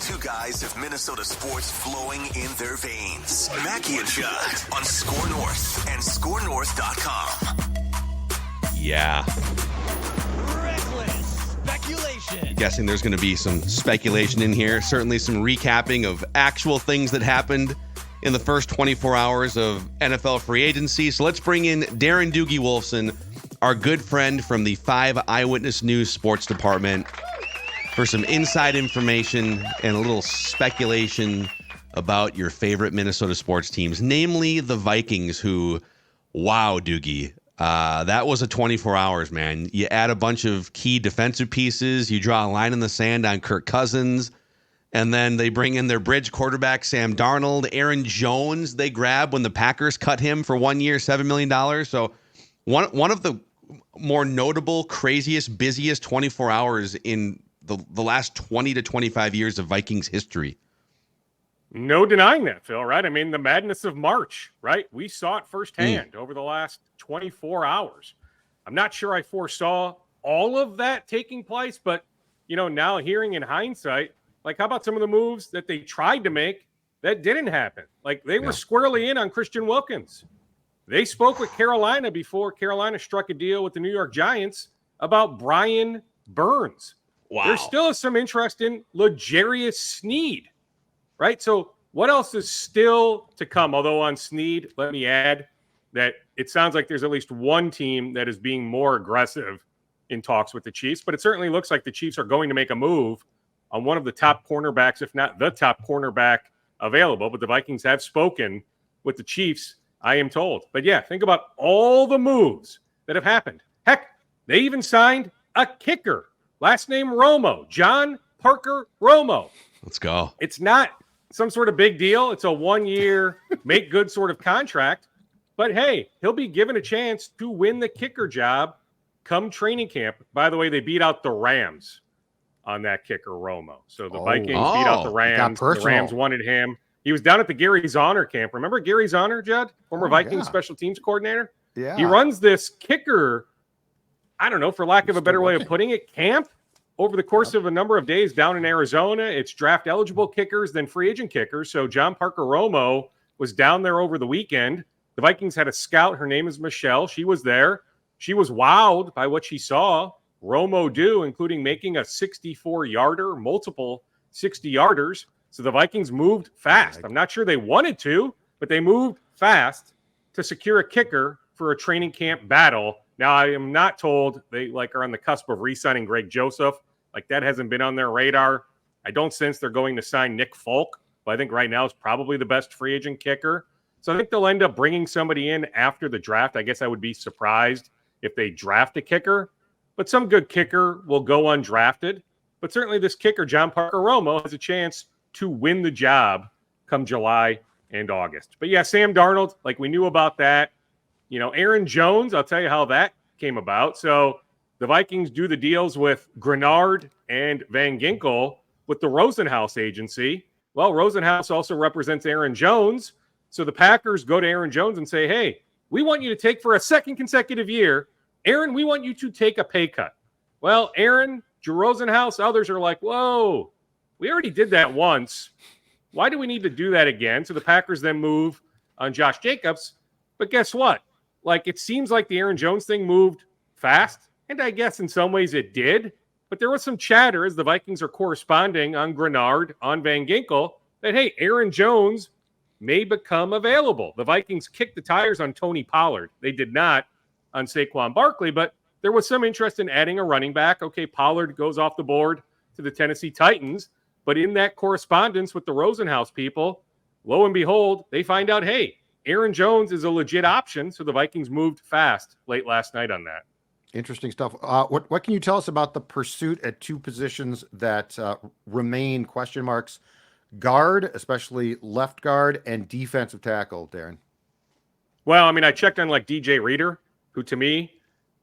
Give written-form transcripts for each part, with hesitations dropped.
Two guys have Minnesota sports flowing in their veins. Mackey and Judd on Score North and ScoreNorth.com. Yeah. Reckless speculation. I'm guessing there's going to be some speculation in here. Certainly some recapping of actual things that happened in the first 24 hours of NFL free agency. So let's bring in Darren Doogie Wolfson, our good friend from the 5 Eyewitness News Sports Department, for some inside information and a little speculation about your favorite Minnesota sports teams, namely the Vikings, who, wow, Doogie, that was a 24 hours, man. You add a bunch of key defensive pieces, you draw a line in the sand on Kirk Cousins, and then they bring in their bridge quarterback, Sam Darnold. Aaron Jones, they grab when the Packers cut him for 1 year, $7 million. So one of the more notable, craziest, busiest 24 hours in the last 20 to 25 years of Vikings history. No denying that, Phil, right? I mean, the madness of March, right? We saw it firsthand over the last 24 hours. I'm not sure I foresaw all of that taking place, but, you know, now hearing in hindsight, like, how about some of the moves that they tried to make that didn't happen? Like, they were squarely in on Christian Wilkins. They spoke with Carolina before Carolina struck a deal with the New York Giants about Brian Burns. Wow. There still is some interest in L'Jarius Sneed, right? So what else is still to come? Although on Sneed, let me add that it sounds like there's at least one team that is being more aggressive in talks with the Chiefs, but it certainly looks like the Chiefs are going to make a move on one of the top cornerbacks, if not the top cornerback available. But the Vikings have spoken with the Chiefs, I am told. But yeah, think about all the moves that have happened. Heck, they even signed a kicker. Last name Romo, John Parker Romo. Let's go. It's not some sort of big deal. It's a 1 year make good sort of contract. But hey, he'll be given a chance to win the kicker job come training camp. By the way, they beat out the Rams on that kicker Romo. So the Vikings beat out the Rams. The Rams wanted him. He was down at the Gary Zahner camp. Remember Gary Zahner, Judd? Former Vikings special teams coordinator? Yeah. He runs this kicker, I don't know, for lack of a better way of putting it, camp over the course of a number of days down in Arizona. It's draft eligible kickers, then free agent kickers. So John Parker Romo was down there over the weekend. The Vikings had a scout. Her name is Michelle. She was there. She was wowed by what she saw Romo do, including making a 64-yarder, multiple 60-yarders. So the Vikings moved fast. I'm not sure they wanted to, but they moved fast to secure a kicker for a training camp battle. Now, I am not told they are on the cusp of re-signing Greg Joseph. Like, that hasn't been on their radar. I don't sense they're going to sign Nick Folk, but I think right now is probably the best free agent kicker. So I think they'll end up bringing somebody in after the draft. I guess I would be surprised if they draft a kicker, but some good kicker will go undrafted. But certainly this kicker, John Parker Romo, has a chance to win the job come July and August. But yeah, Sam Darnold, like, we knew about that. You know, Aaron Jones, I'll tell you how that came about. So the Vikings do the deals with Grenard and Van Ginkel with the Rosenhaus agency. Well, Rosenhaus also represents Aaron Jones. So the Packers go to Aaron Jones and say, hey, we want you to take for a second consecutive year. Aaron, we want you to take a pay cut. Well, Aaron, Drew Rosenhaus, others are like, whoa, we already did that once. Why do we need to do that again? So the Packers then move on Josh Jacobs. But guess what? Like, it seems like the Aaron Jones thing moved fast, and I guess in some ways it did. But there was some chatter as the Vikings are corresponding on Grenard, on Van Ginkel, that, hey, Aaron Jones may become available. The Vikings kicked the tires on Tony Pollard. They did not on Saquon Barkley, but there was some interest in adding a running back. Okay, Pollard goes off the board to the Tennessee Titans. But in that correspondence with the Rosenhaus people, lo and behold, they find out, hey, Aaron Jones is a legit option, so the Vikings moved fast late last night on that. Interesting stuff. What can you tell us about the pursuit at two positions that remain question marks? Guard, especially left guard, and defensive tackle, Darren. Well, I mean, I checked on like DJ Reader, who to me,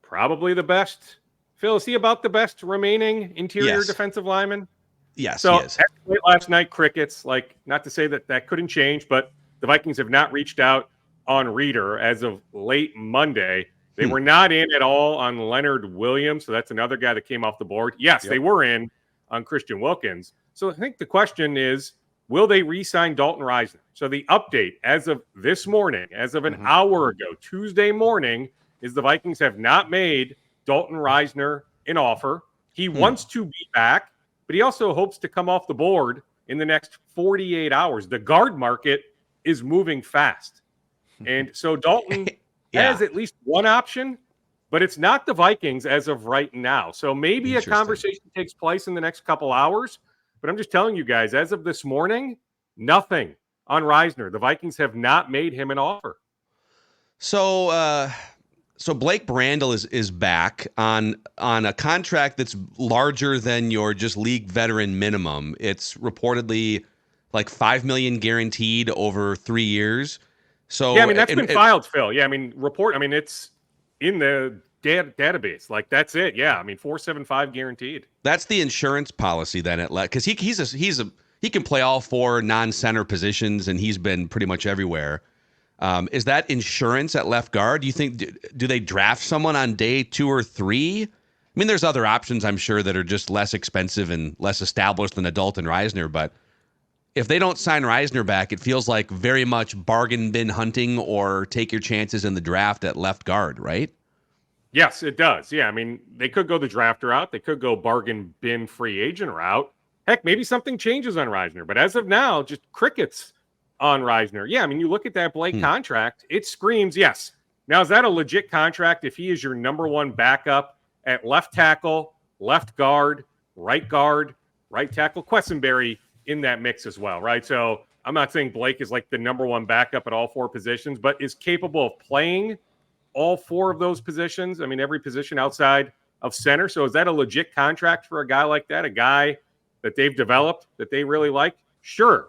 probably the best. Phil, is he about the best remaining interior defensive lineman? Yes, so he is. Late last night, crickets, like, not to say that that couldn't change, but the Vikings have not reached out on Reader as of late Monday. They were not in at all on Leonard Williams, so that's another guy that came off the board. Yes, they were in on Christian Wilkins. So I think the question is, will they re-sign Dalton Risner? So the update as of this morning, as of an hour ago, Tuesday morning, is the Vikings have not made Dalton Risner an offer. He wants to be back, but he also hopes to come off the board in the next 48 hours. The guard market is moving fast. And so Dalton has at least one option, but it's not the Vikings as of right now. So maybe a conversation takes place in the next couple hours, but I'm just telling you guys, as of this morning, nothing on Risner. The Vikings have not made him an offer. So Blake Brandel is back on a contract that's larger than your just league veteran minimum. It's reportedly like $5 million guaranteed over 3 years. So yeah, I mean that's been filed, Phil. Yeah, I mean it's in the database. Like that's it. Yeah, I mean 475 guaranteed. That's the insurance policy then because he can play all four non-center positions and he's been pretty much everywhere. Is that insurance at left guard? Do you think do they draft someone on day 2 or 3? I mean, there's other options I'm sure that are just less expensive and less established than Dalton Risner, but if they don't sign Risner back, it feels like very much bargain bin hunting or take your chances in the draft at left guard, right? Yes, it does. Yeah, I mean, they could go the draft route. They could go bargain bin free agent route. Heck, maybe something changes on Risner. But as of now, just crickets on Risner. Yeah, I mean, you look at that Blake contract, it screams, yes. Now, is that a legit contract if he is your number one backup at left tackle, left guard, right tackle? Quessenberry in that mix as well, right? So I'm not saying Blake is like the number one backup at all 4 positions, but is capable of playing all 4 of those positions. I mean, every position outside of center. So is that a legit contract for a guy like that? A guy that they've developed that they really like? Sure.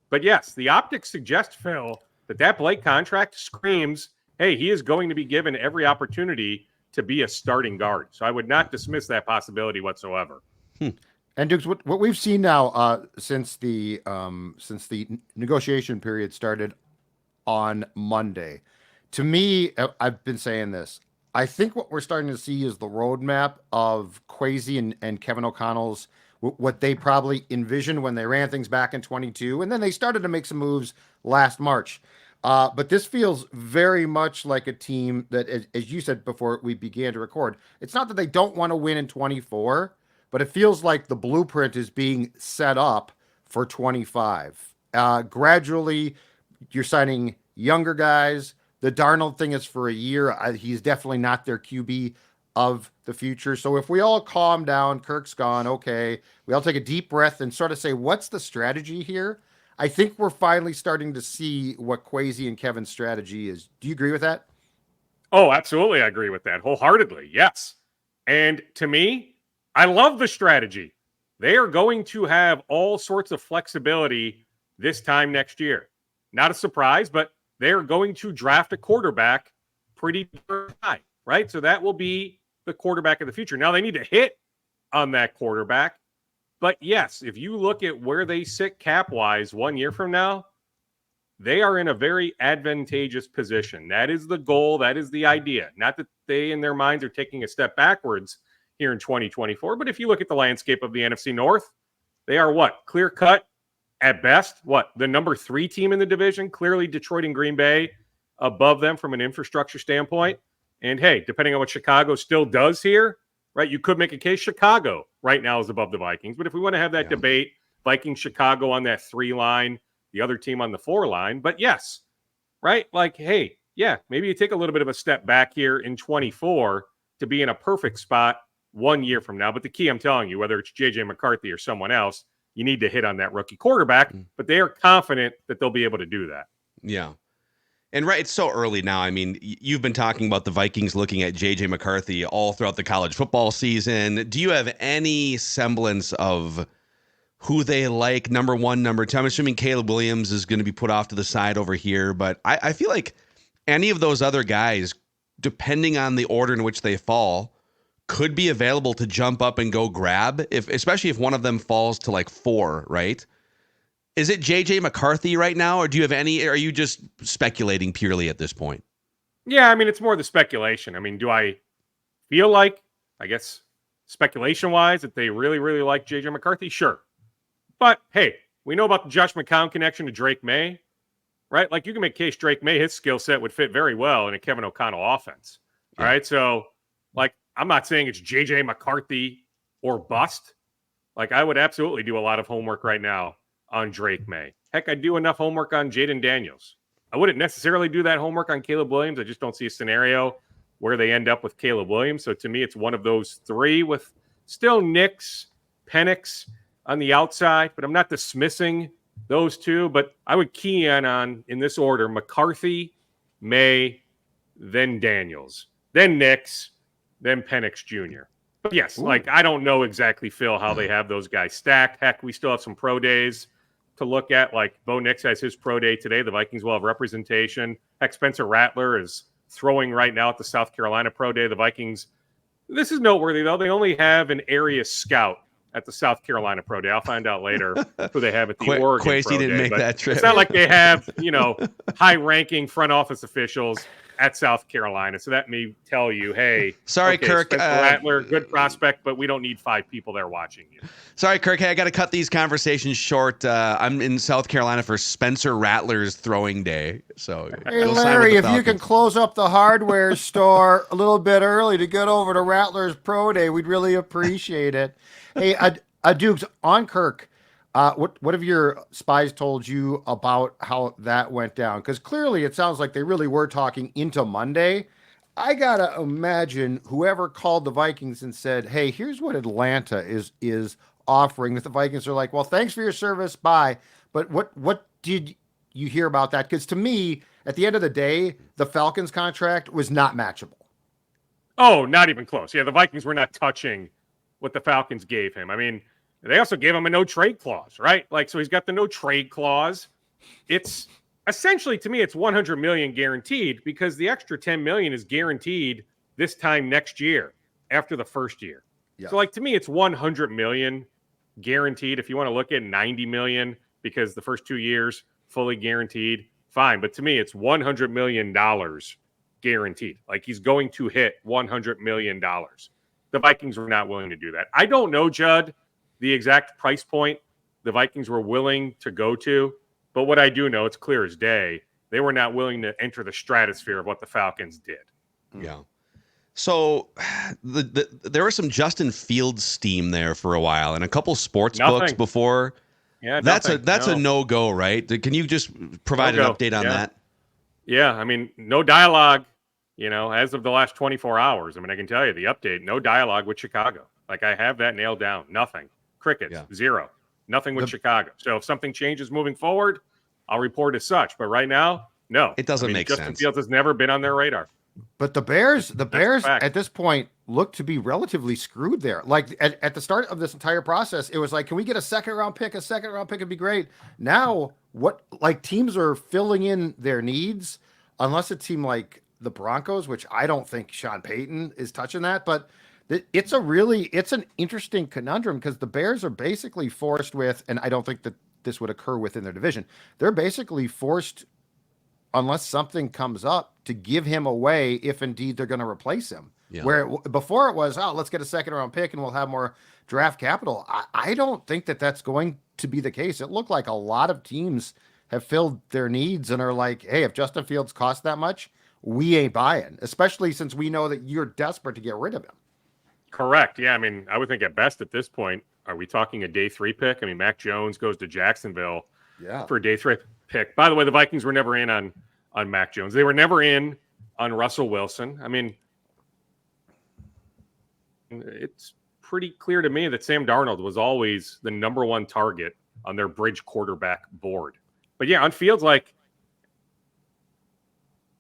But yes, the optics suggest, Phil, that Blake contract screams, hey, he is going to be given every opportunity to be a starting guard. So I would not dismiss that possibility whatsoever. And Dukes, what we've seen now since the negotiation period started on Monday, to me, I've been saying this. I think what we're starting to see is the roadmap of Kwesi and Kevin O'Connell's what they probably envisioned when they ran things back in 22, and then they started to make some moves last March. But this feels very much like a team that, as you said before we began to record, it's not that they don't want to win in 24. But it feels like the blueprint is being set up for 25. Gradually, you're signing younger guys. The Darnold thing is for a year. He's definitely not their QB of the future. So if we all calm down, Kirk's gone, okay, we all take a deep breath and sort of say, what's the strategy here? I think we're finally starting to see what Kwesi and Kevin's strategy is. Do you agree with that? Oh, absolutely. I agree with that wholeheartedly. Yes. And to me, I love the strategy. They are going to have all sorts of flexibility this time next year. Not a surprise, but they are going to draft a quarterback pretty high, right? So that will be the quarterback of the future. Now they need to hit on that quarterback. But yes, if you look at where they sit cap-wise 1 year from now, they are in a very advantageous position. That is the goal. That is the idea. Not that they, in their minds, are taking a step backwards here in 2024. But if you look at the landscape of the NFC North, they are what? Clear cut at best. What? The number 3 team in the division. Clearly Detroit and Green Bay above them from an infrastructure standpoint. And hey, depending on what Chicago still does here, right? You could make a case Chicago right now is above the Vikings. But if we want to have that debate, Vikings, Chicago on that 3 line, the other team on the 4 line. But yes, right? Like, hey, yeah, maybe you take a little bit of a step back here in 24 to be in a perfect spot 1 year from now. But the key, I'm telling you, whether it's JJ McCarthy or someone else, you need to hit on that rookie quarterback, but they are confident that they'll be able to do that. Yeah. And right, it's so early now. I mean, you've been talking about the Vikings looking at JJ McCarthy all throughout the college football season. Do you have any semblance of who they like, number 1, number 2? I'm assuming Caleb Williams is going to be put off to the side over here, but I feel like any of those other guys, depending on the order in which they fall, could be available to jump up and go grab, especially if one of them falls to like 4, right? Is it JJ McCarthy right now, or do you have any? Are you just speculating purely at this point? Yeah, I mean, it's more the speculation. I mean, do I feel like, I guess, speculation-wise, that they really, really like JJ McCarthy? Sure. But hey, we know about the Josh McCown connection to Drake May, right? Like you can make case Drake May, his skill set would fit very well in a Kevin O'Connell offense. All right. So like, I'm not saying it's JJ McCarthy or bust. Like I would absolutely do a lot of homework right now on Drake May. Heck, I'd do enough homework on Jaden Daniels. I wouldn't necessarily do that homework on Caleb Williams. I just don't see a scenario where they end up with Caleb Williams. So to me, it's one of those three with still Nix, Penix on the outside, but I'm not dismissing those two. But I would key in this order, McCarthy, May, then Daniels, then Nix, then Penix Jr. But yes, like I don't know exactly, Phil, how they have those guys stacked. Heck, we still have some pro days to look at. Like Bo Nix has his pro day today. The Vikings will have representation. Heck, Spencer Rattler is throwing right now at the South Carolina pro day. The Vikings, this is noteworthy though, they only have an area scout at the South Carolina pro day. I'll find out later who they have at the Oregon Quasey pro didn't day. make that trip. It's not like they have, high-ranking front office officials at South Carolina. So that may tell you, hey, sorry, okay, Kirk. Spencer Rattler, good prospect, but we don't need 5 people there watching you. Sorry, Kirk. Hey, I got to cut these conversations short. I'm in South Carolina for Spencer Rattler's throwing day. So, hey, Larry, if you can close up the hardware store a little bit early to get over to Rattler's Pro Day, we'd really appreciate it. Hey, Dukes, on Kirk, what have your spies told you about how that went down? Because clearly it sounds like they really were talking into Monday. I got to imagine whoever called the Vikings and said, hey, here's what Atlanta is offering, that the Vikings are like, well, thanks for your service, bye. But what did you hear about that? Because to me, at the end of the day, the Falcons contract was not matchable. Oh, not even close. Yeah, the Vikings were not touching what the Falcons gave him. I mean, they also gave him a no trade clause, right? Like, so he's got the no trade clause. It's essentially, to me, it's $100 million guaranteed because the extra $10 million is guaranteed this time next year after the first year. Yeah. So like, to me, it's $100 million guaranteed. If you want to look at $90 million because the first 2 years fully guaranteed, fine. But to me, it's $100 million guaranteed. Like he's going to hit $100 million. The Vikings were not willing to do that. I don't know, Judd, the exact price point the Vikings were willing to go to. But what I do know, it's clear as day, they were not willing to enter the stratosphere of what the Falcons did. Yeah. So there was some Justin Fields steam there for a while and a couple sports books before. Yeah, that's a no-go, right? Can you just provide an update on that? Yeah, I mean, no dialogue, as of the last 24 hours. I mean, I can tell you the update, no dialogue with Chicago. Like I have that nailed down. Nothing. Crickets, zero. Nothing with Chicago. So if something changes moving forward, I'll report as such. But right now, no. It doesn't make Justin sense. Fields has never been on their radar. But the Bears at this point look to be relatively screwed there. Like at the start of this entire process, it was like, can we get a second round pick? A second round pick would be great. Now, teams are filling in their needs, unless a team like the Broncos, which I don't think Sean Payton is touching that, but it's an interesting conundrum because the Bears are basically forced with, and I don't think that this would occur within their division. They're basically forced, unless something comes up, to give him away if indeed they're going to replace him. Yeah. Where before it was, let's get a second round pick and we'll have more draft capital. I don't think that that's going to be the case. It looked like a lot of teams have filled their needs and are like, hey, if Justin Fields costs that much, we ain't buying, especially since we know that you're desperate to get rid of him. Correct. Yeah, I mean, I would think at best at this point, are we talking a day 3 pick? I mean, Mac Jones goes to Jacksonville for a day 3 pick. By the way, the Vikings were never in on Mac Jones. They were never in on Russell Wilson. I mean, it's pretty clear to me that Sam Darnold was always the number one target on their bridge quarterback board. But yeah, on Fields, like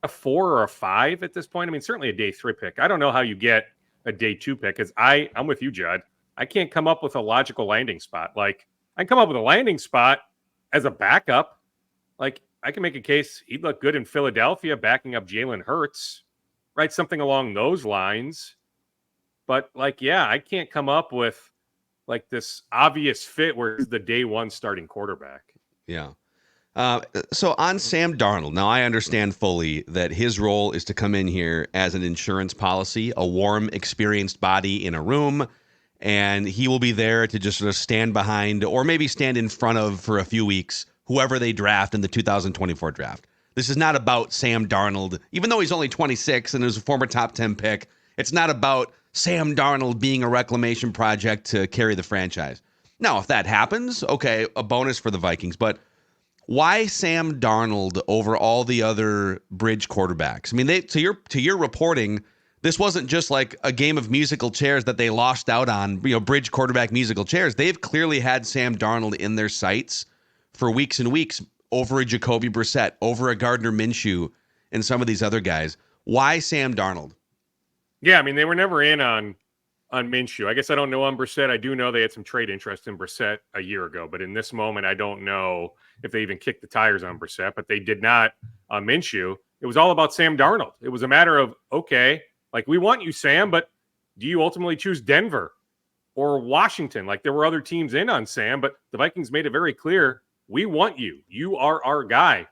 a 4 or a 5 at this point. I mean, certainly a day 3 pick. I don't know how you get a day 2 pick because I'm with you, Judd. I can't come up with a logical landing spot. Like I can come up with a landing spot as a backup. Like I can make a case he'd look good in Philadelphia backing up Jalen Hurts, right? Something along those lines. But like, yeah, I can't come up with like this obvious fit where he's the day 1 starting quarterback. Yeah. So on Sam Darnold, now I understand fully that his role is to come in here as an insurance policy, a warm, experienced body in a room, and he will be there to just sort of stand behind or maybe stand in front of for a few weeks whoever they draft in the 2024 draft. This is not about Sam Darnold, even though he's only 26 and is a former top 10 pick. It's not about Sam Darnold being a reclamation project to carry the franchise. Now, if that happens, okay, a bonus for the Vikings. But why Sam Darnold over all the other bridge quarterbacks? I mean, to your reporting, this wasn't just like a game of musical chairs that they lost out on, bridge quarterback musical chairs. They've clearly had Sam Darnold in their sights for weeks and weeks over a Jacoby Brissett, over a Gardner Minshew, and some of these other guys. Why Sam Darnold? Yeah, I mean, they were never in on Minshew. I guess I don't know on Brissett. I do know they had some trade interest in Brissett a year ago, but in this moment, I don't know if they even kicked the tires on Brissett, but they did not on Minshew. It was all about Sam Darnold. It was a matter of, okay, like, we want you, Sam, but do you ultimately choose Denver or Washington? Like, there were other teams in on Sam, but the Vikings made it very clear, we want you. You are our guy.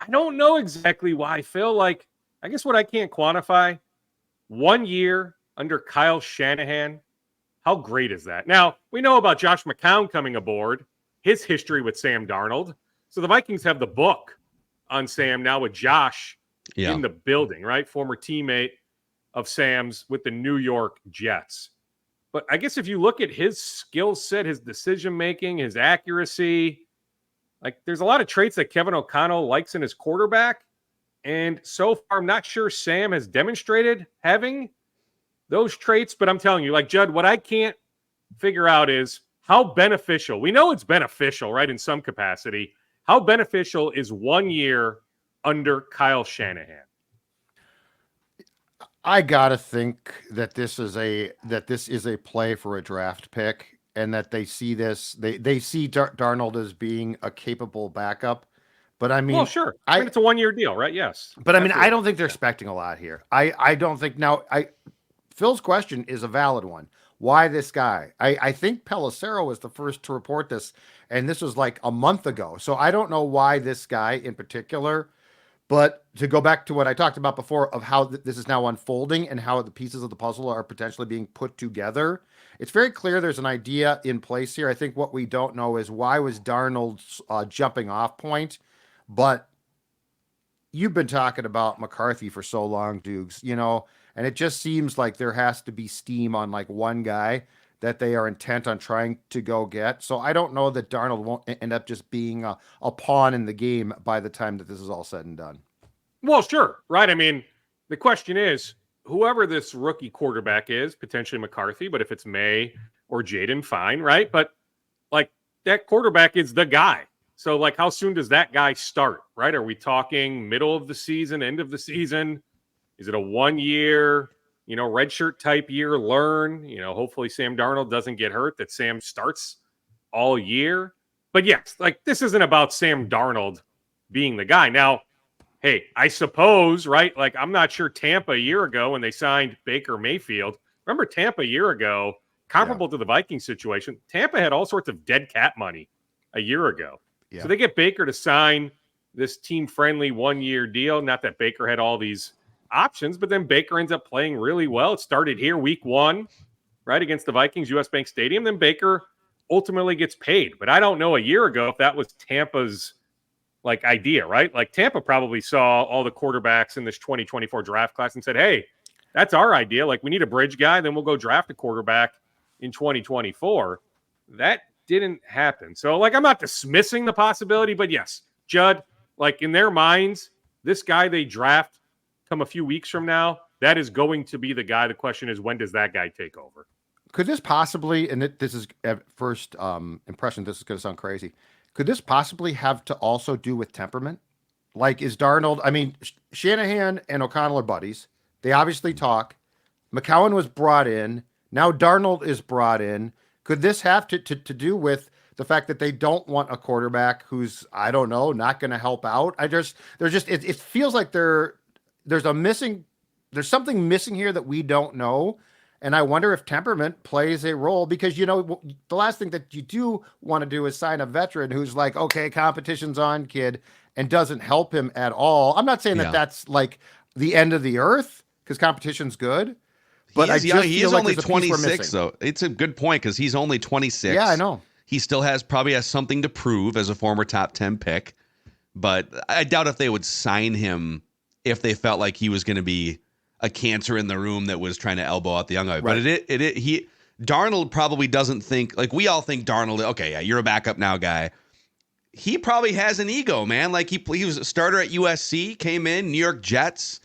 I don't know exactly why, Phil. Like, I guess what I can't quantify, 1 year under Kyle Shanahan, how great is that? Now, we know about Josh McCown coming aboard, his history with Sam Darnold. So the Vikings have the book on Sam now with Josh in the building, right? Former teammate of Sam's with the New York Jets. But I guess if you look at his skill set, his decision-making, his accuracy, like, there's a lot of traits that Kevin O'Connell likes in his quarterback. And so far, I'm not sure Sam has demonstrated having those traits. But I'm telling you, like, Judd, what I can't figure out is how beneficial. We know it's beneficial, right, in some capacity. How beneficial is 1 year under Kyle Shanahan? I gotta think that this is a play for a draft pick, and that they see this. They see Darnold as being a capable backup. But I mean, well, sure. I mean, it's a 1 year deal, right? Yes. But I mean, I don't think they're expecting a lot here. I don't think now. Phil's question is a valid one. Why this guy? I think Pelissero was the first to report this, and this was like a month ago. So I don't know why this guy in particular. But to go back to what I talked about before of how this is now unfolding and how the pieces of the puzzle are potentially being put together, it's very clear there's an idea in place here. I think what we don't know is why was Darnold's jumping off point. But you've been talking about McCarthy for so long, Dukes, and it just seems like there has to be steam on like one guy that they are intent on trying to go get. So I don't know that Darnold won't end up just being a pawn in the game by the time that this is all said and done. Well, sure. Right. I mean, the question is, whoever this rookie quarterback is, potentially McCarthy, but if it's May or Jaden, fine. Right. But like, that quarterback is the guy. So, like, how soon does that guy start, right? Are we talking middle of the season, end of the season? Is it a 1 year, redshirt type year, learn? Hopefully Sam Darnold doesn't get hurt, that Sam starts all year. But yes, like, this isn't about Sam Darnold being the guy. Now, hey, I suppose, right? Like, I'm not sure Tampa a year ago when they signed Baker Mayfield. Remember Tampa a year ago, comparable to the Vikings situation, Tampa had all sorts of dead cat money a year ago. Yeah. So they get Baker to sign this team-friendly 1 year deal. Not that Baker had all these options, but then Baker ends up playing really well. It started here week 1, right, against the Vikings, US Bank Stadium. Then Baker ultimately gets paid. But I don't know a year ago if that was Tampa's like idea, right? Like, Tampa probably saw all the quarterbacks in this 2024 draft class and said, hey, that's our idea. Like, we need a bridge guy. Then we'll go draft a quarterback in 2024. That didn't happen. So, like, I'm not dismissing the possibility, but yes, Judd, like, in their minds, this guy they draft come a few weeks from now, that is going to be the guy. The question is, when does that guy take over? Could this possibly, and this is at first impression, this is going to sound crazy, could this possibly have to also do with temperament? Like, is Darnold, I mean, Shanahan and O'Connell are buddies. They obviously talk. McCown was brought in. Now Darnold is brought in. Could this have to do with the fact that they don't want a quarterback who's, I don't know, not going to help out? It feels like there's something missing here that we don't know. And I wonder if temperament plays a role, because, the last thing that you do want to do is sign a veteran who's like, okay, competition's on, kid, and doesn't help him at all. I'm not saying that that's like the end of the earth, because competition's good. But He is like only there's a piece we're 26, missing. though. It's a good point because he's only 26. Yeah, I know. He still probably has something to prove as a former top 10 pick. But I doubt if they would sign him if they felt like he was going to be a cancer in the room that was trying to elbow out the young guy. Right. But Darnold probably doesn't think, like we all think Darnold, okay, yeah, you're a backup now guy. He probably has an ego, man. Like he was a starter at USC, came in, New York Jets,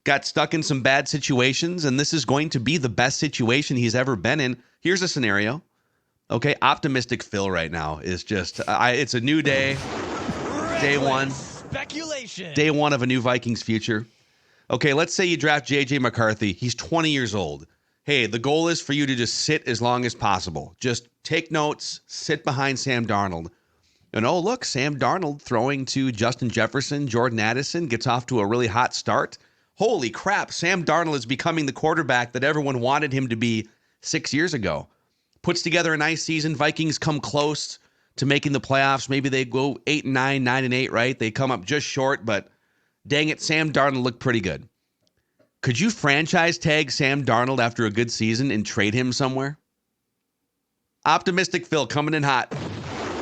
got stuck in some bad situations, and this is going to be the best situation he's ever been in. Here's a scenario. Okay, optimistic Phil right now is just, it's a new day. Day one. Speculation. Day one of a new Vikings future. Okay, let's say you draft J.J. McCarthy. He's 20 years old. Hey, the goal is for you to just sit as long as possible. Just take notes, sit behind Sam Darnold. And oh, look, Sam Darnold throwing to Justin Jefferson, Jordan Addison, gets off to a really hot start. Holy crap, Sam Darnold is becoming the quarterback that everyone wanted him to be 6 years ago. Puts together a nice season. Vikings come close to making the playoffs. Maybe they go 8-9, 9-8, right? They come up just short, but dang it, Sam Darnold looked pretty good. Could you franchise tag Sam Darnold after a good season and trade him somewhere? Optimistic Phil coming in hot.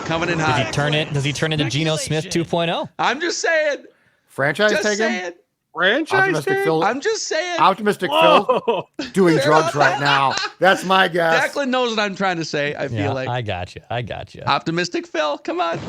Coming in hot. Does he turn into Geno Smith 2.0? I'm just saying. Franchise Just tag him? saying. Franchise Optimistic tag? Phil. I'm just saying. Optimistic Whoa. Phil doing drugs right now. That's my guess. Declan knows what I'm trying to say, I feel like. I got you. Optimistic Phil, come on.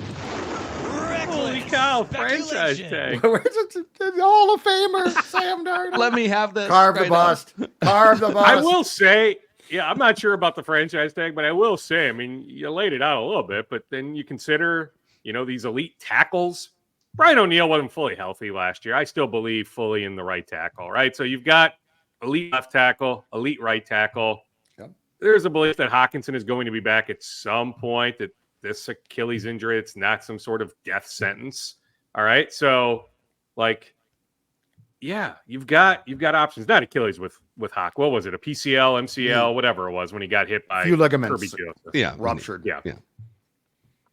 Holy cow, franchise tag. Where's the Hall of Famer, Sam Darnold? Let me have this. Carve the right now. bust. Carve the bust. I will say, yeah, I'm not sure about the franchise tag, but I will say, I mean, you laid it out a little bit, but then you consider, these elite tackles. Brian O'Neill wasn't fully healthy last year. I still believe fully in the right tackle, right? So you've got elite left tackle, elite right tackle. Yep. There's a belief that Hockenson is going to be back at some point, that this Achilles injury, it's not some sort of death sentence. All right. So, yeah, you've got options. Not Achilles with Hawk. What was it? A PCL, MCL, whatever it was when he got hit by few ligaments. Kirby Joseph. Yeah. Ruptured. Yeah.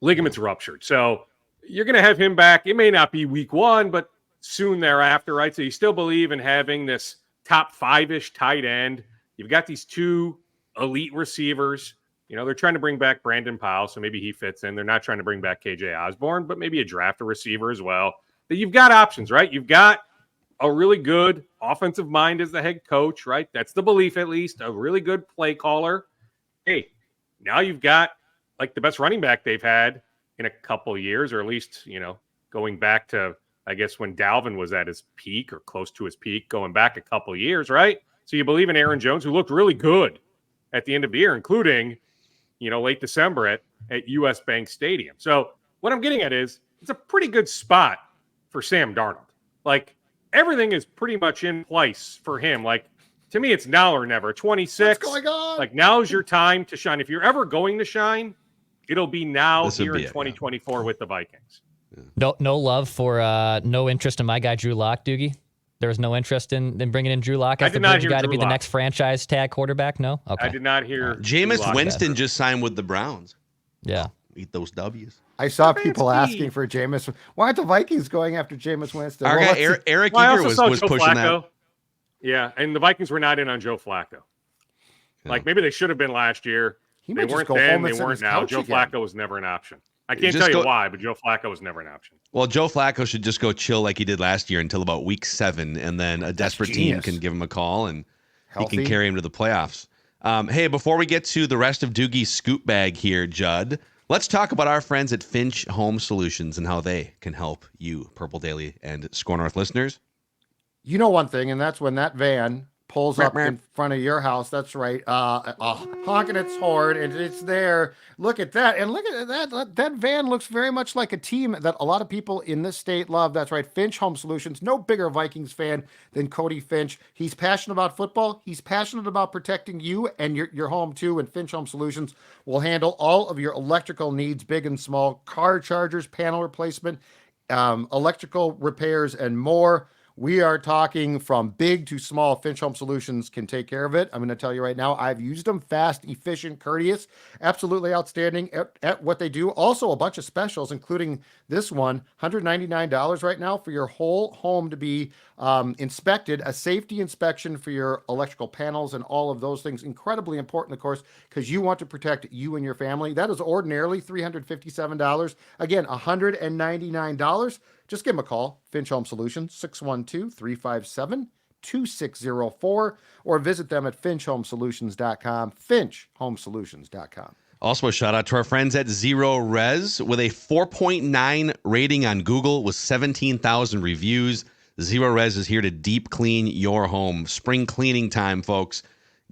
Ligaments ruptured. So you're going to have him back. It may not be week one, but soon thereafter, right? So you still believe in having this top five-ish tight end. You've got these two elite receivers. They're trying to bring back Brandon Powell, so maybe he fits in. They're not trying to bring back KJ Osborne, but maybe draft a receiver as well. But you've got options, right? You've got a really good offensive mind as the head coach, right? That's the belief, at least. A really good play caller. Hey, now you've got the best running back they've had in a couple years, or at least, going back to, I guess, when Dalvin was at his peak or close to his peak, going back a couple years, right? So you believe in Aaron Jones, who looked really good at the end of the year, including, late December at US Bank Stadium. So what I'm getting at is it's a pretty good spot for Sam Darnold. Everything is pretty much in place for him. To me, it's now or never. 26. What's going on? Now's your time to shine. If you're ever going to shine, it'll be now here in 2024 with the Vikings. No love for no interest in my guy Drew Lock, Doogie. There was no interest in bringing in Drew Lock as the bridge guy to be the next franchise tag quarterback. No, okay. I did not hear. Jameis Winston just signed with the Browns. Yeah, eat those W's. I saw people asking for Jameis. Why aren't the Vikings going after Jameis Winston? Our guy Eric Eager was pushing that. Yeah, and the Vikings were not in on Joe Flacco. Yeah. Maybe they should have been last year. They weren't then. They weren't now. Joe Flacco was never an option. I can't tell you why, but Joe Flacco was never an option. Well, Joe Flacco should just go chill like he did last year until about week 7, and then a desperate team can give him a call, and he can carry him to the playoffs. Hey, before we get to the rest of Doogie's scoop bag here, Judd, let's talk about our friends at Finch Home Solutions and how they can help you, Purple Daily and Score North listeners. You know one thing, and that's when that van pulls up in front of your house. That's right. Honking its horn, and it's there. Look at that. And look at that. That van looks very much like a team that a lot of people in this state love. That's right. Finch Home Solutions. No bigger Vikings fan than Cody Finch. He's passionate about football. He's passionate about protecting you and your home too. And Finch Home Solutions will handle all of your electrical needs, big and small, car chargers, panel replacement, electrical repairs, and more. We are talking from big to small. Finch Home Solutions can take care of it. I'm going to tell you right now, I've used them. Fast, efficient, courteous, absolutely outstanding at what they do. Also, a bunch of specials, including this one, $199 right now for your whole home to be inspected, a safety inspection for your electrical panels and all of those things. Incredibly important, of course, because you want to protect you and your family. That is ordinarily $357. Again, $199. Just give them a call, Finch Home Solutions, 612-357-2604, or visit them at finchhomesolutions.com, finchhomesolutions.com. Also, a shout out to our friends at Zero Res with a 4.9 rating on Google with 17,000 reviews. Zero Res is here to deep clean your home. Spring cleaning time, folks.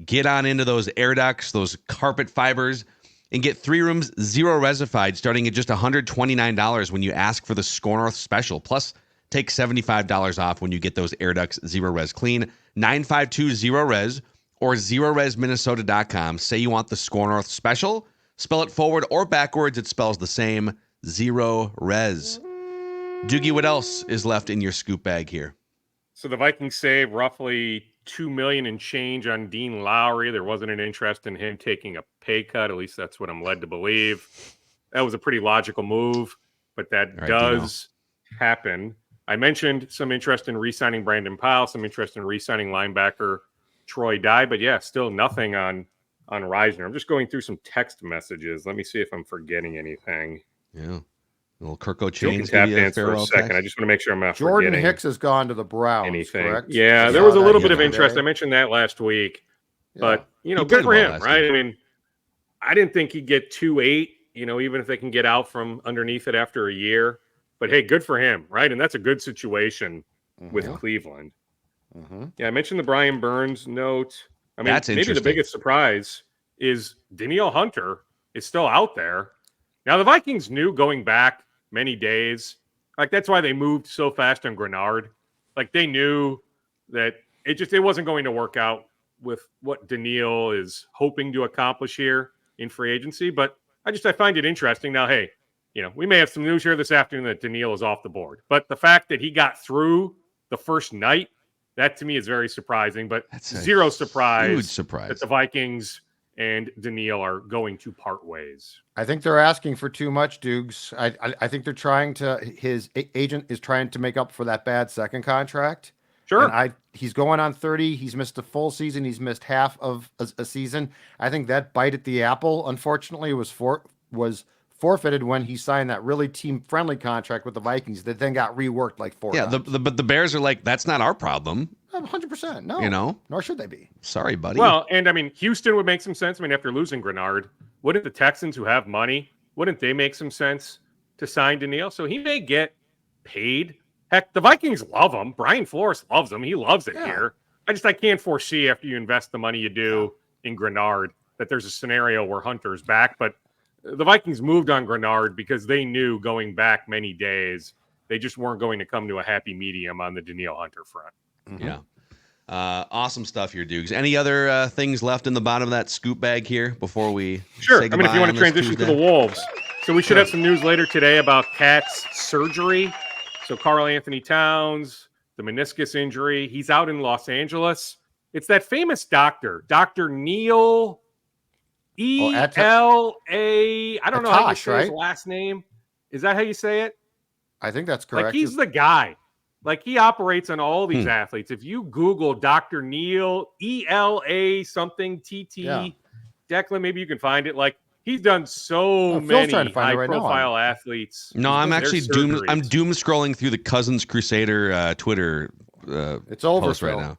Get on into those air ducts, those carpet fibers, and get 3 rooms zero resified starting at just $129 when you ask for the Score North special. Plus, take $75 off when you get those air ducts zero res clean. 952-0-RES or zeroresminnesota.com. Say you want the Score North special. Spell it forward or backwards. It spells the same. Zero Res. Doogie, what else is left in your scoop bag here? So the Vikings save roughly $2 million and change on Dean Lowry. There wasn't an interest in him taking a pay cut. At least that's what I'm led to believe. That was a pretty logical move, but that does happen. I mentioned some interest in re-signing Brandon Powell, some interest in re-signing linebacker Troy Dye, but yeah, still nothing on Reisner. I'm just going through some text messages. Let me see if I'm forgetting anything. Yeah. Little Kirko Chains. Tap dance for a second. I just want to make sure I'm not Jordan forgetting Hicks has gone to the Browns, anything. correct? Yeah, there was a little bit of interest. I mentioned that last week. Yeah. But, good for him, right? I mean, I didn't think he'd get 2.8, even if they can get out from underneath it after a year. But, hey, good for him, right? And that's a good situation with Cleveland. Yeah, I mentioned the Brian Burns note. I mean, maybe the biggest surprise is Danielle Hunter is still out there. Now, the Vikings knew going back many days, that's why they moved so fast on Grenard. They knew that it wasn't going to work out with what Danielle is hoping to accomplish here in free agency. But I find it interesting. Now, hey, we may have some news here this afternoon that Danielle is off the board. But the fact that he got through the first night, that to me is very surprising. But zero surprise, huge surprise that the Vikings and Danielle are going to part ways. I think they're asking for too much, Dukes. I think they're trying to. His agent is trying to make up for that bad second contract. Sure. And he's going on 30. He's missed a full season. He's missed half of a season. I think that bite at the apple, unfortunately, was forfeited when he signed that really team-friendly contract with the Vikings that then got reworked 4 times. But the Bears are that's not our problem. 100%. No. Nor should they be. Sorry, buddy. Well, and I mean, Houston would make some sense. I mean, after losing Grenard, wouldn't the Texans, who have money, wouldn't they make some sense to sign Danielle? So he may get paid. Heck, the Vikings love him. Brian Flores loves him. He loves it here. I can't foresee after you invest the money you do in Grenard that there's a scenario where Hunter's back. But the Vikings moved on Grenard because they knew going back many days they just weren't going to come to a happy medium on the Danielle Hunter front. Yeah. Awesome stuff here, Dukes. Any other things left in the bottom of that scoop bag here before we Sure. say I mean, if you want to transition to the Wolves. So we should have some news later today about Cat's surgery. So Karl Anthony Towns, the meniscus injury. He's out in Los Angeles. It's that famous doctor, Dr. Neil E-L-A. I don't know how you say his last name. Is that how you say it? I think that's correct. He's the guy. He operates on all these athletes. If you Google Dr. Neil, E-L-A something, T-T, Declan, maybe you can find it. He's done so many high-profile athletes. No, I'm actually doom scrolling through the Cousins Crusader Twitter it's over, post right now.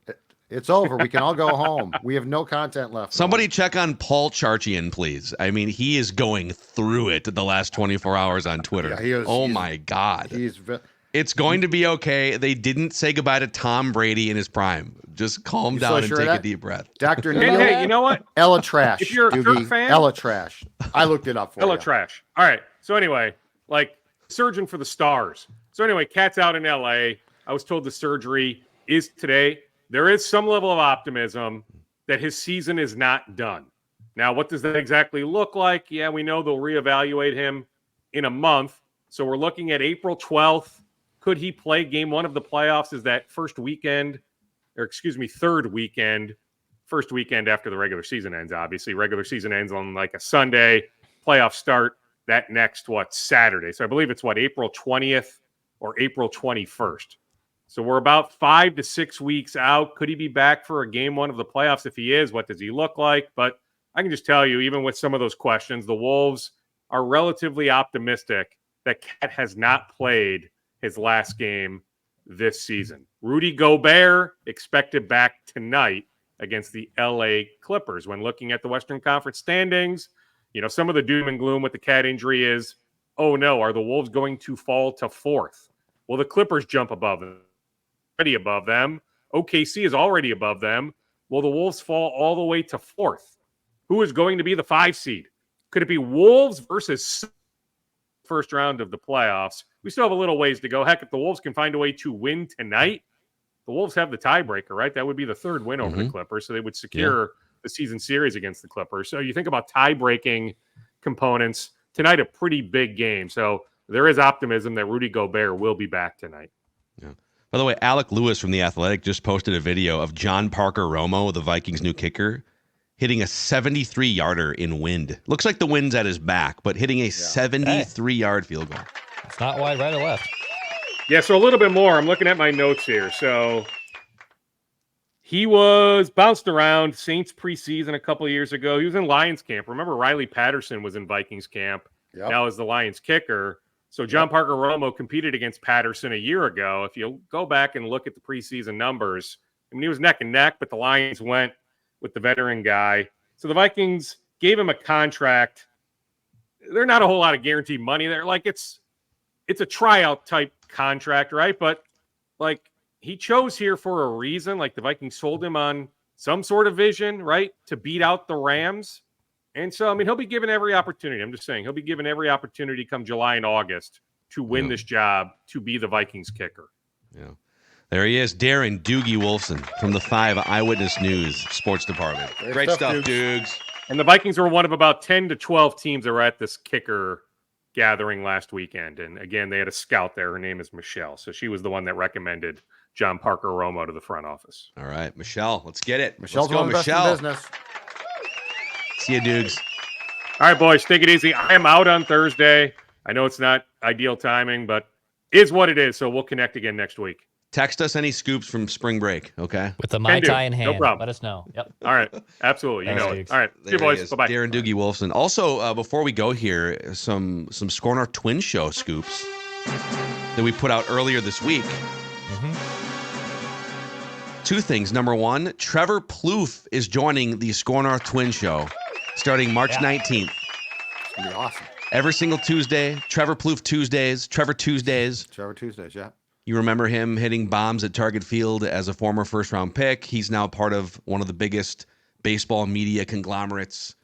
It's over. We can all go home. We have no content left. Somebody check on Paul Charchian, please. I mean, he is going through it the last 24 hours on Twitter. Yeah, he is. My God. It's going to be okay. They didn't say goodbye to Tom Brady in his prime. Just calm down and take a deep breath. Dr. Neil. Hey, you know what? Ella Trash. If you're a Kirk fan. Ella Trash. I looked it up for you. Ella Trash. All right. So anyway, surgeon for the stars. So anyway, Cat's out in L.A. I was told the surgery is today. There is some level of optimism that his season is not done. Now, what does that exactly look like? Yeah, we know they'll reevaluate him in a month. So we're looking at April 12th Could he play game one of the playoffs? Is that third weekend, first weekend after the regular season ends, obviously. Regular season ends on like a Sunday, playoffs start that next, Saturday. So I believe it's April 20th or April 21st. So we're about 5 to 6 weeks out. Could he be back for a game one of the playoffs? If he is, what does he look like? But I can just tell you, even with some of those questions, the Wolves are relatively optimistic that Cat has not played his last game this season. Rudy Gobert expected back tonight against the LA Clippers. When looking at the Western Conference standings, some of the doom and gloom with the Cat injury is, oh no, are the Wolves going to fall to fourth? Well, the Clippers jump above them, already above them. OKC is already above them. Will the Wolves fall all the way to fourth? Who is going to be the 5 seed? Could it be Wolves versus first round of the playoffs? We still have a little ways to go. Heck, if the Wolves can find a way to win tonight, the Wolves have the tiebreaker, right? That would be the third win over the Clippers, so they would secure the season series against the Clippers. So you think about tie-breaking components. Tonight, a pretty big game. So there is optimism that Rudy Gobert will be back tonight. Yeah. By the way, Alec Lewis from The Athletic just posted a video of John Parker Romo, the Vikings' new kicker, hitting a 73-yarder in wind. Looks like the wind's at his back, but hitting a 73-yard field goal. It's not wide right or left. Yeah, so a little bit more. I'm looking at my notes here. So he was bounced around Saints preseason a couple of years ago. He was in Lions camp. Remember, Riley Patterson was in Vikings camp. Now is the Lions kicker. So John Parker Romo competed against Patterson a year ago. If you go back and look at the preseason numbers, I mean, he was neck and neck, but the Lions went with the veteran guy. So the Vikings gave him a contract. They're not a whole lot of guaranteed money there. Like it's a tryout type contract, right? But like he chose here for a reason. Like the Vikings sold him on some sort of vision, right? To beat out the Rams. And so, I mean, he'll be given every opportunity. I'm just saying he'll be given every opportunity come July and August to win this job, to be the Vikings kicker. Yeah. There he is, Darren Doogie Wolfson from the 5 Eyewitness News Sports Department. Great stuff, Doogs. And the Vikings were one of about 10 to 12 teams that were at this kicker gathering last weekend. And again, they had a scout there. Her name is Michelle. So she was the one that recommended John Parker Romo to the front office. All right, Michelle, let's get it. Michelle's let's go, one of the Michelle. best in business. See you, Doogs. All right, boys, take it easy. I am out on Thursday. I know it's not ideal timing, but is what it is. So we'll connect again next week. Text us any scoops from spring break, okay? With the Mai Tai in hand. No problem. Let us know. Yep. All right. Absolutely. You know it. All right. See you, There he boys. is, Bye-bye. Darren Doogie Wolfson. Also, before we go here, some Score North Twin Show scoops that we put out earlier this week. Two things. Number one, Trevor Plouffe is joining the Score North Twin Show starting March 19th. It's going to be awesome. Every single Tuesday, Trevor Plouffe Tuesdays, Trevor Tuesdays. Trevor Tuesdays, yeah. You remember him hitting bombs at Target Field as a former first-round pick. He's now part of one of the biggest baseball media conglomerates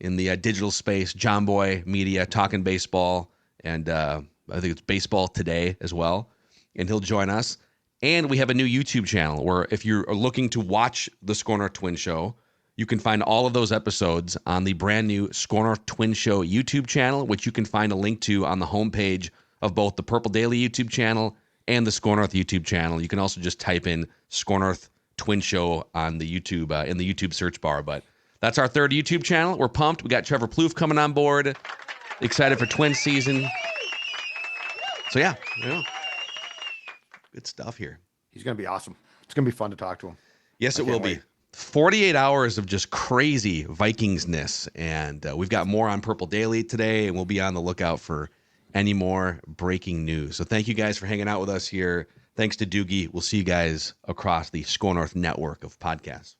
in the digital space, John Boy Media, Talking Baseball, and I think it's Baseball Today as well. And he'll join us. And we have a new YouTube channel where if you're looking to watch the Score North Twin Show, you can find all of those episodes on the brand new Score North Twin Show YouTube channel, which you can find a link to on the homepage of both the Purple Daily YouTube channel and the Score North YouTube channel. You can also just type in Score North Twin Show on the YouTube in the YouTube search bar. But that's our third YouTube channel. We're pumped. We got Trevor Plouffe coming on board. Excited for Twin season. So yeah, good stuff here. He's going to be awesome. It's going to be fun to talk to him. Yes, it will be. 48 hours of just crazy Vikingsness. And we've got more on Purple Daily today, and we'll be on the lookout for any more breaking news. So thank you guys for hanging out with us here. Thanks to Doogie. We'll see you guys across the Score North network of podcasts.